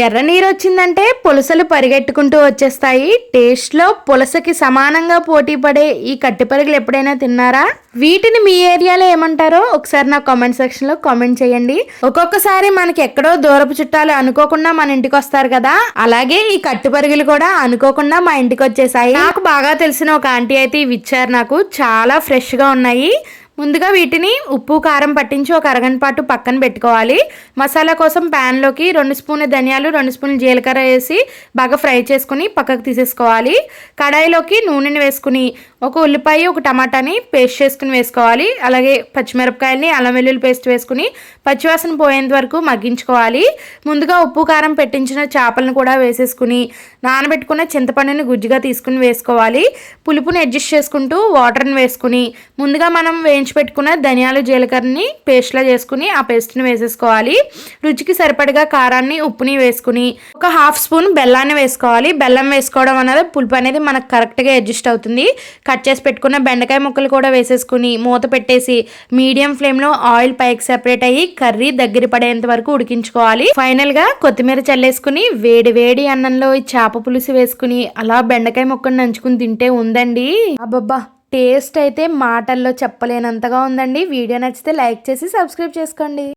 ఎర్ర నీరు వచ్చిందంటే పులసలు పరిగెట్టుకుంటూ వచ్చేస్తాయి. టేస్ట్లో పులసకి సమానంగా పోటీ పడే ఈ కట్టిపరుగులు ఎప్పుడైనా తిన్నారా? వీటిని మీ ఏరియాలో ఏమంటారో ఒకసారి నా కామెంట్ సెక్షన్ లో కామెంట్ చేయండి. ఒక్కొక్కసారి మనకి ఎక్కడో దూరపు చుట్టాలు అనుకోకుండా మన ఇంటికి వస్తారు కదా, అలాగే ఈ కట్టిపరుగులు కూడా అనుకోకుండా మా ఇంటికి వచ్చేసాయి. నాకు బాగా తెలిసిన ఒక ఆంటీ అయితే ఇవి ఇచ్చారు. నాకు చాలా ఫ్రెష్ గా ఉన్నాయి. ముందుగా వీటిని ఉప్పు కారం పట్టించి ఒక అరగంట పాటు పక్కన పెట్టుకోవాలి. మసాలా కోసం ప్యాన్లోకి 2 స్పూన్ల ధనియాలు 2 స్పూన్ల జీలకర్ర వేసి బాగా ఫ్రై చేసుకుని పక్కకు తీసేసుకోవాలి. కడాయిలోకి నూనెని వేసుకుని ఒక ఉల్లిపాయ ఒక టమాటాని పేస్ట్ చేసుకుని వేసుకోవాలి. అలాగే పచ్చిమిరపకాయలని అల్లం వెల్లుల్లి పేస్ట్ వేసుకుని పచ్చివాసన పోయేంత వరకు మగ్గించుకోవాలి. ముందుగా ఉప్పు కారం పెట్టించిన చేపలను కూడా వేసేసుకుని నానబెట్టుకున్న చింతపండుని గుజ్జుగా తీసుకుని వేసుకోవాలి. పులుపుని అడ్జస్ట్ చేసుకుంటూ వాటర్ని వేసుకుని ముందుగా మనం పెట్టుకున్న ధనియాలు జీలకర్రని పేస్ట్లా చేసుకుని ఆ పేస్ట్ని వేసేసుకోవాలి. రుచికి సరిపడగా కారాన్ని ఉప్పుని వేసుకుని ఒక 1/2 స్పూన్ బెల్లాన్ని వేసుకోవాలి. బెల్లం వేసుకోవడం అనేది పులుపు అనేది మనకు కరెక్ట్గా అడ్జస్ట్ అవుతుంది. కట్ చేసి పెట్టుకున్న బెండకాయ ముక్కలు కూడా వేసేసుకుని మూత పెట్టేసి మీడియం ఫ్లేమ్లో ఆయిల్ పైకి సెపరేట్ అయ్యి కర్రీ దగ్గర పడేంత వరకు ఉడికించుకోవాలి. ఫైనల్గా కొత్తిమీర చల్లేసుకుని వేడి వేడి అన్నంలో ఈ చేప పులుసు వేసుకుని అలా బెండకాయ ముక్కను నంచుకుని తింటే ఉందండి అబ్బబ్బా, టేస్ట్ అయితే మాటల్లో చెప్పలేనంతగా ఉందండి. వీడియో నచ్చితే లైక్ చేసి సబ్స్క్రైబ్ చేసుకోండి.